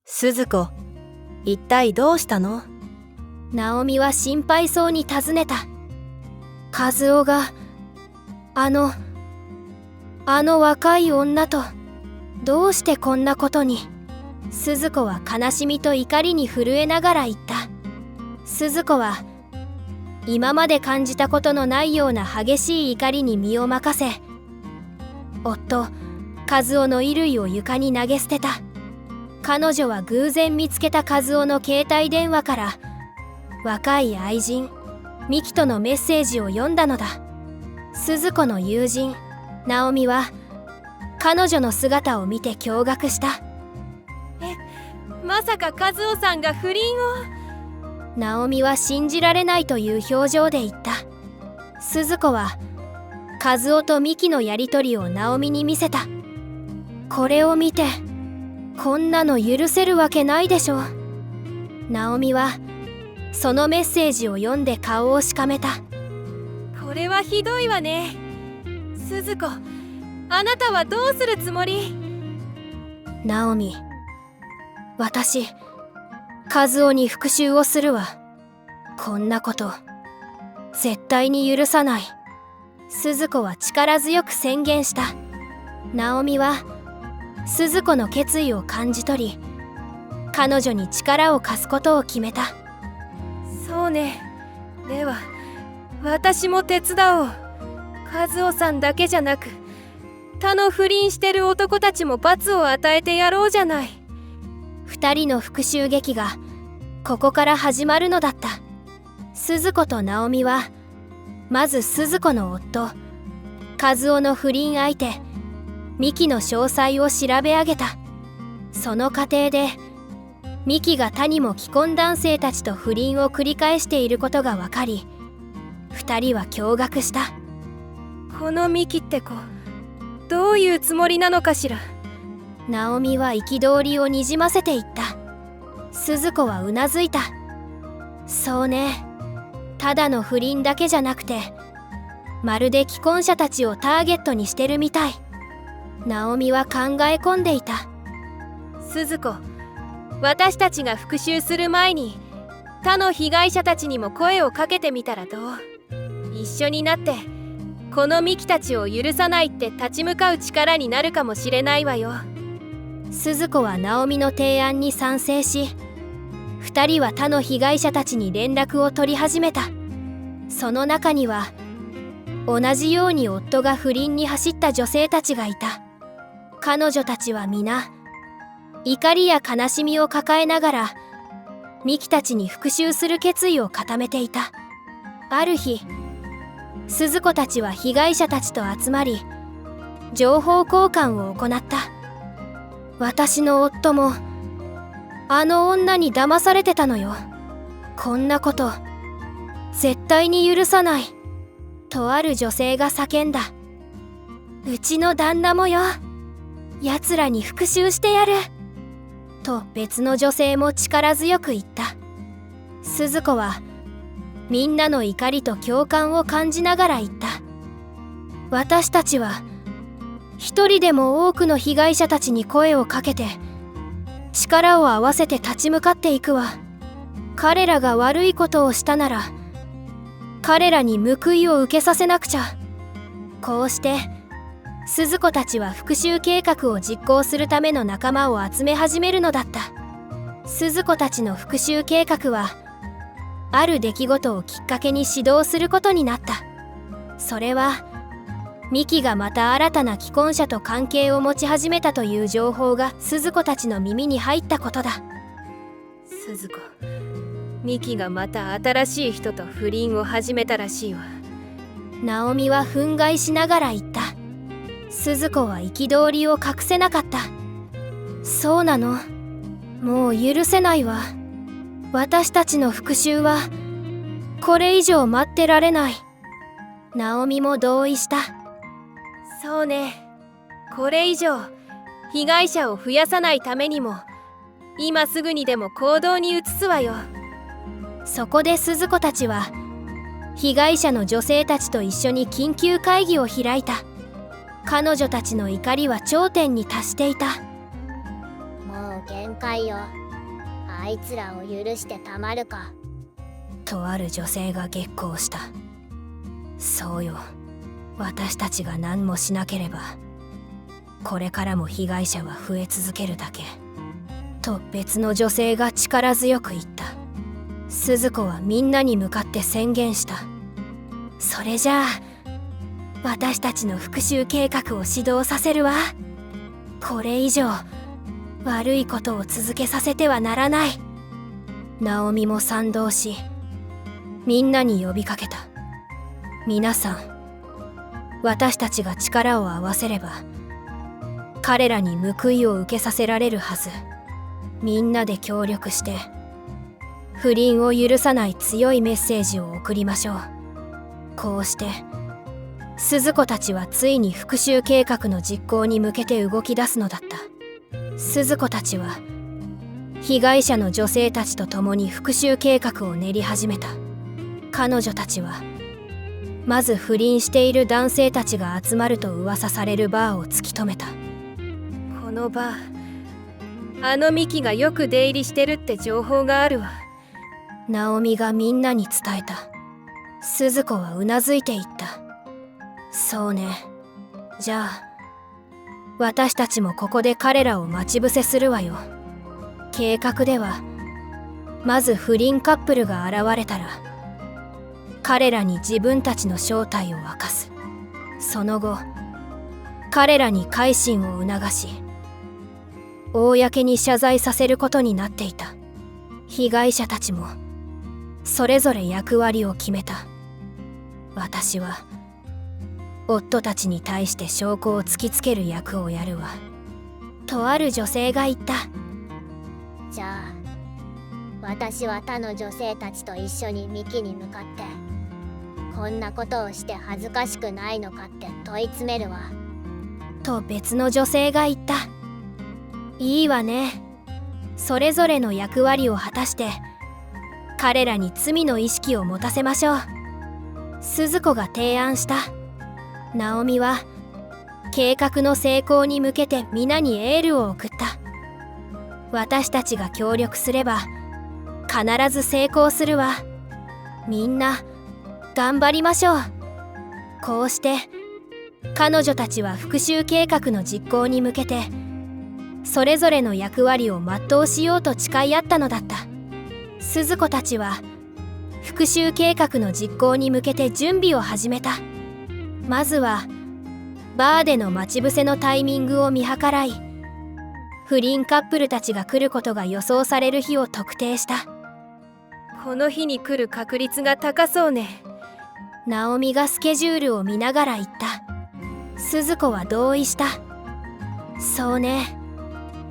鈴子、一体どうしたの？ナオミは心配そうに尋ねた。和夫があの若い女とどうしてこんなことに。鈴子は悲しみと怒りに震えながら言った。鈴子は今まで感じたことのないような激しい怒りに身を任せ、夫和夫の衣類を床に投げ捨てた。彼女は偶然見つけた和夫の携帯電話から若い愛人ミキとのメッセージを読んだのだ。鈴子の友人ナオミは彼女の姿を見て驚愕した。まさか和夫さんが不倫を。ナオミは信じられないという表情で言った。鈴子は和夫とミキのやりとりをナオミに見せた。これを見てこんなの許せるわけないでしょ。ナオミはそのメッセージを読んで顔をしかめた。これはひどいわね。鈴子、あなたはどうするつもり？ナオミ、私和夫に復讐をするわ。こんなこと絶対に許さない。鈴子は力強く宣言した。ナオミは鈴子の決意を感じ取り、彼女に力を貸すことを決めた。そうね。では私も手伝おう。和夫さんだけじゃなく他の不倫してる男たちも罰を与えてやろうじゃない。二人の復讐劇がここから始まるのだった。鈴子とナオミはまず鈴子の夫和夫の不倫相手ミキの詳細を調べ上げた。その過程でミキが他にも既婚男性たちと不倫を繰り返していることが分かり、二人は驚愕した。このミキって子、どういうつもりなのかしら。ナオミは憤りをにじませていった。鈴子はうなずいた。そうね、ただの不倫だけじゃなくてまるで既婚者たちをターゲットにしてるみたい。ナオミは考え込んでいた。鈴子、私たちが復讐する前に他の被害者たちにも声をかけてみたらどう？一緒になってこのミキたちを許さないって立ち向かう力になるかもしれないわよ。鈴子はナオミの提案に賛成し、二人は他の被害者たちに連絡を取り始めた。その中には同じように夫が不倫に走った女性たちがいた。彼女たちは皆怒りや悲しみを抱えながらミキたちに復讐する決意を固めていた。ある日、鈴子たちは被害者たちと集まり情報交換を行った。私の夫もあの女に騙されてたのよ。こんなこと絶対に許さない。とある女性が叫んだ。うちの旦那もよ、奴らに復讐してやる。と別の女性も力強く言った。鈴子はみんなの怒りと共感を感じながら言った。私たちは一人でも多くの被害者たちに声をかけて力を合わせて立ち向かっていくわ。彼らが悪いことをしたなら彼らに報いを受けさせなくちゃ。こうして鈴子たちは復讐計画を実行するための仲間を集め始めるのだった。鈴子たちの復讐計画はある出来事をきっかけに始動することになった。それはミキがまた新たな既婚者と関係を持ち始めたという情報が鈴子たちの耳に入ったことだ。鈴子、ミキがまた新しい人と不倫を始めたらしいわ。ナオミは憤慨しながら言った。鈴子は憤りを隠せなかった。そうなの、もう許せないわ。私たちの復讐はこれ以上待ってられない。ナオミも同意した。そうね、これ以上被害者を増やさないためにも今すぐにでも行動に移すわよ。そこで鈴子たちは被害者の女性たちと一緒に緊急会議を開いた。彼女たちの怒りは頂点に達していた。もう限快よ。あいつらを許してたまるか。とある女性が激高した。そうよ、私たちが何もしなければこれからも被害者は増え続けるだけ。と別の女性が力強く言った。鈴子はみんなに向かって宣言した。それじゃあ私たちの復讐計画を始動させるわ。これ以上悪いことを続けさせてはならない。ナオミも賛同し、みんなに呼びかけた。皆さん、私たちが力を合わせれば彼らに報いを受けさせられるはず。みんなで協力して不倫を許さない強いメッセージを送りましょう。こうして鈴子たちはついに復讐計画の実行に向けて動き出すのだった。鈴子たちは被害者の女性たちと共に復讐計画を練り始めた。彼女たちはまず不倫している男性たちが集まると噂されるバーを突き止めた。このバー、あのミキがよく出入りしてるって情報があるわ。ナオミがみんなに伝えた。鈴子はうなずいていった。そうね。じゃあ私たちもここで彼らを待ち伏せするわよ。計画ではまず不倫カップルが現れたら彼らに自分たちの正体を明かす。その後彼らに改心を促し公に謝罪させることになっていた。被害者たちもそれぞれ役割を決めた。私は夫たちに対して証拠を突きつける役をやるわ。とある女性が言った。じゃあ私は他の女性たちと一緒にミキに向かってこんなことをして恥ずかしくないのかって問い詰めるわ。と別の女性が言った。いいわね。それぞれの役割を果たして彼らに罪の意識を持たせましょう。鈴子が提案した。ナオミは計画の成功に向けて皆にエールを送った。私たちが協力すれば必ず成功するわ。みんな頑張りましょう。こうして彼女たちは復讐計画の実行に向けてそれぞれの役割を全うしようと誓い合ったのだった。鈴子たちは復讐計画の実行に向けて準備を始めた。まずはバーでの待ち伏せのタイミングを見計らい、不倫カップルたちが来ることが予想される日を特定した。この日に来る確率が高そうね。ナオミがスケジュールを見ながら言った。鈴子は同意した。そうね。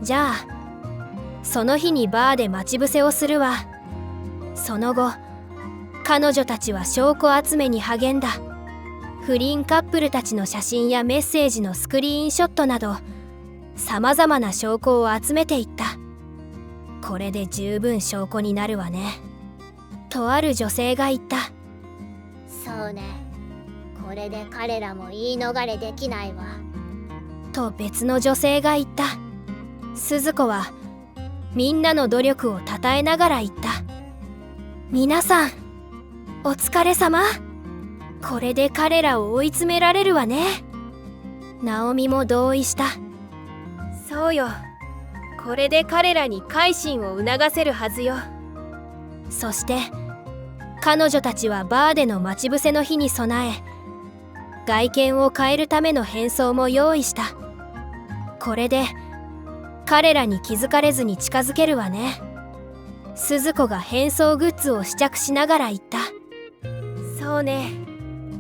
じゃあその日にバーで待ち伏せをするわ。その後彼女たちは証拠集めに励んだ。不倫カップルたちの写真やメッセージのスクリーンショットなどさまざまな証拠を集めていった。これで十分証拠になるわね。とある女性が言った。そうね。これで彼らも言い逃れできないわ。と別の女性が言った。鈴子はみんなの努力をたたえながら言った。皆さんお疲れ様。これで彼らを追い詰められるわね。ナオミも同意した。そうよ。これで彼らに改心を促せるはずよ。そして彼女たちはバーでの待ち伏せの日に備え外見を変えるための変装も用意した。これで彼らに気づかれずに近づけるわね。鈴子が変装グッズを試着しながら言った。そうね。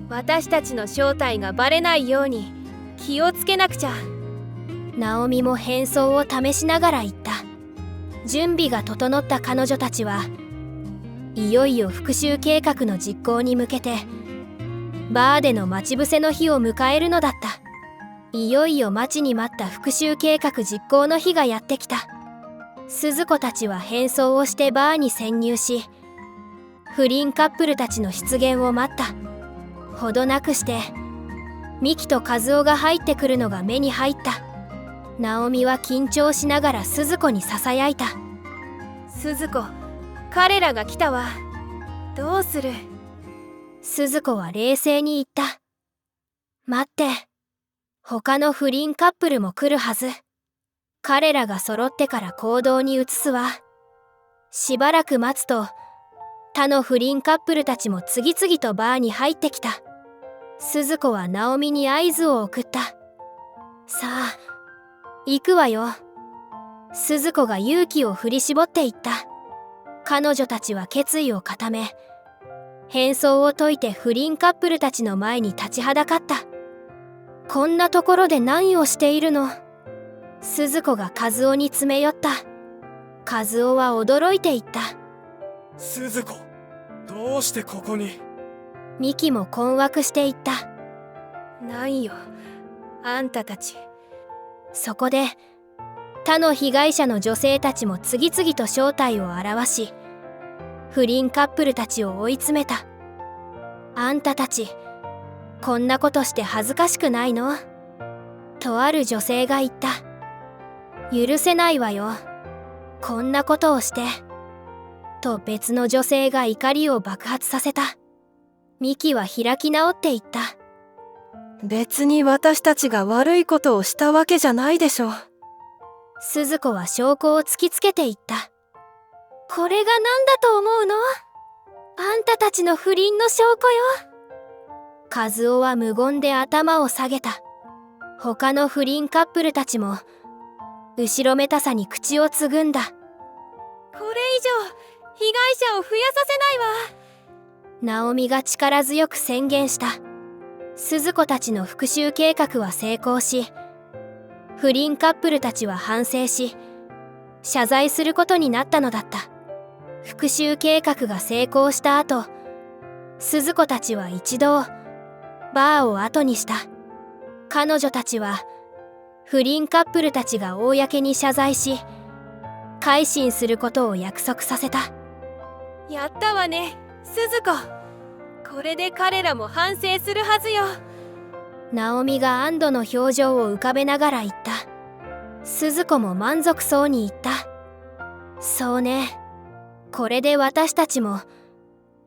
私たちの正体がバレないように気をつけなくちゃ。ナオミも変装を試しながら言った。準備が整った彼女たちはいよいよ復讐計画の実行に向けてバーでの待ち伏せの日を迎えるのだった。いよいよ待ちに待った復讐計画実行の日がやってきた。鈴子たちは変装をしてバーに潜入し不倫カップルたちの出現を待った。ほどなくしてミキとカズオが入ってくるのが目に入った。ナオミは緊張しながら鈴子にささやいた。鈴子、彼らが来たわ。どうする？鈴子は冷静に言った。待って。他の不倫カップルも来るはず。彼らが揃ってから行動に移すわ。しばらく待つと、他の不倫カップルたちも次々とバーに入ってきた。鈴子はナオミに合図を送った。さあ、行くわよ。鈴子が勇気を振り絞って言った。彼女たちは決意を固め、変装を解いて不倫カップルたちの前に立ちはだかった。こんなところで何をしているの？鈴子が和夫に詰め寄った。和夫は驚いていった。鈴子、どうしてここに？ミキも困惑していった。なんよ、あんたたち。そこで他の被害者の女性たちも次々と正体を現し、不倫カップルたちを追い詰めた。あんたたち、こんなことして恥ずかしくないの？とある女性が言った。許せないわよ。こんなことをして。と別の女性が怒りを爆発させた。ミキは開き直って言った。別に私たちが悪いことをしたわけじゃないでしょ。鈴子は証拠を突きつけて言った。これが何だと思うの？あんたたちの不倫の証拠よ。和夫は無言で頭を下げた。他の不倫カップルたちも後ろめたさに口をつぐんだ。これ以上被害者を増やさせないわ。ナオミが力強く宣言した。鈴子たちの復讐計画は成功し、不倫カップルたちは反省し、謝罪することになったのだった。復讐計画が成功した後、鈴子たちは一度バーを後にした。彼女たちは不倫カップルたちが公に謝罪し、改心することを約束させた。やったわね、鈴子。これで彼らも反省するはずよ。ナオミが安堵の表情を浮かべながら言った。鈴子も満足そうに言った。そうね。これで私たちも、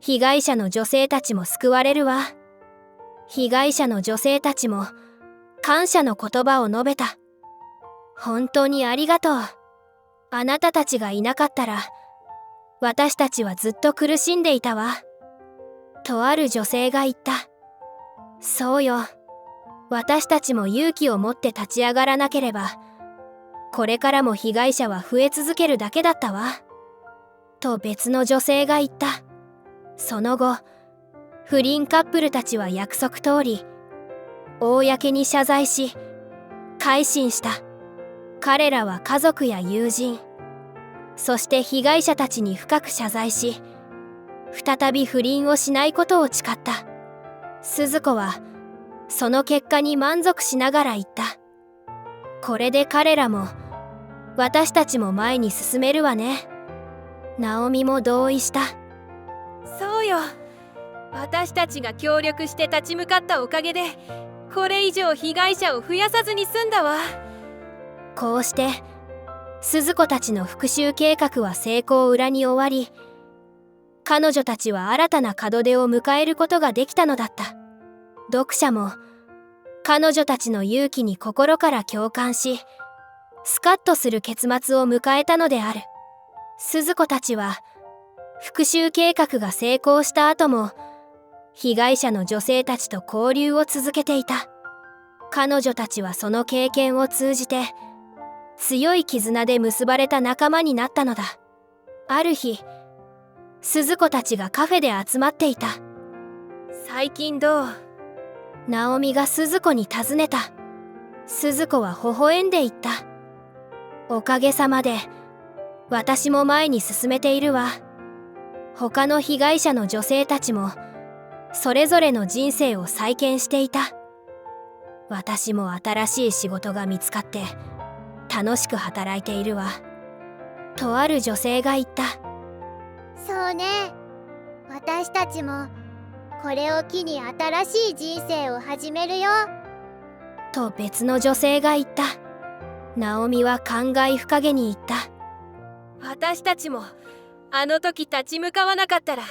被害者の女性たちも救われるわ。被害者の女性たちも、感謝の言葉を述べた。本当にありがとう。あなたたちがいなかったら、私たちはずっと苦しんでいたわ。とある女性が言った。そうよ。私たちも勇気を持って立ち上がらなければ、これからも被害者は増え続けるだけだったわ。と別の女性が言った。その後、不倫カップルたちは約束通り、公に謝罪し、改心した。彼らは家族や友人、そして被害者たちに深く謝罪し、再び不倫をしないことを誓った。鈴子は、その結果に満足しながら言った。これで彼らも、私たちも前に進めるわね。ナオミも同意した。そうよ。私たちが協力して立ち向かったおかげで、これ以上被害者を増やさずに済んだわ。こうして、鈴子たちの復讐計画は成功裏に終わり、彼女たちは新たな門出を迎えることができたのだった。読者も、彼女たちの勇気に心から共感し、スカッとする結末を迎えたのである。鈴子たちは、復讐計画が成功した後も、被害者の女性たちと交流を続けていた。彼女たちはその経験を通じて、強い絆で結ばれた仲間になったのだ。ある日、鈴子たちがカフェで集まっていた。最近どう？ナオミが鈴子に尋ねた。鈴子は微笑んで言った。おかげさまで、私も前に進めているわ。他の被害者の女性たちも、それぞれの人生を再建していた。私も新しい仕事が見つかって、楽しく働いているわ。とある女性が言った。そうね。私たちもこれを機に新しい人生を始めるよ。と別の女性が言った。ナオミは感慨深げに言った。私たちもあの時立ち向かわなかったら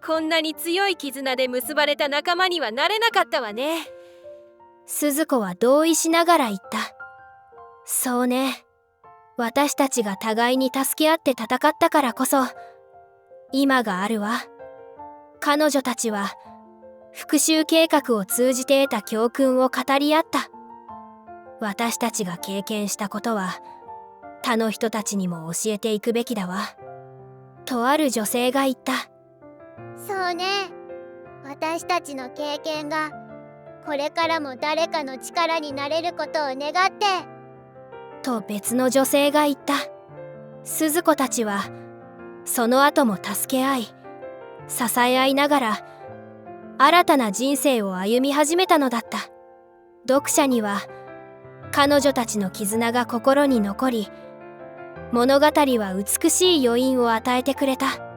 こんなに強い絆で結ばれた仲間にはなれなかったわね。鈴子は同意しながら言った。そうね。私たちが互いに助け合って戦ったからこそ今があるわ。彼女たちは復讐計画を通じて得た教訓を語り合った。私たちが経験したことは他の人たちにも教えていくべきだわ。とある女性が言った。そうね。私たちの経験がこれからも誰かの力になれることを願って。と別の女性が言った。鈴子たちはその後も助け合い支え合いながら新たな人生を歩み始めたのだった。読者には彼女たちの絆が心に残り物語は美しい余韻を与えてくれた。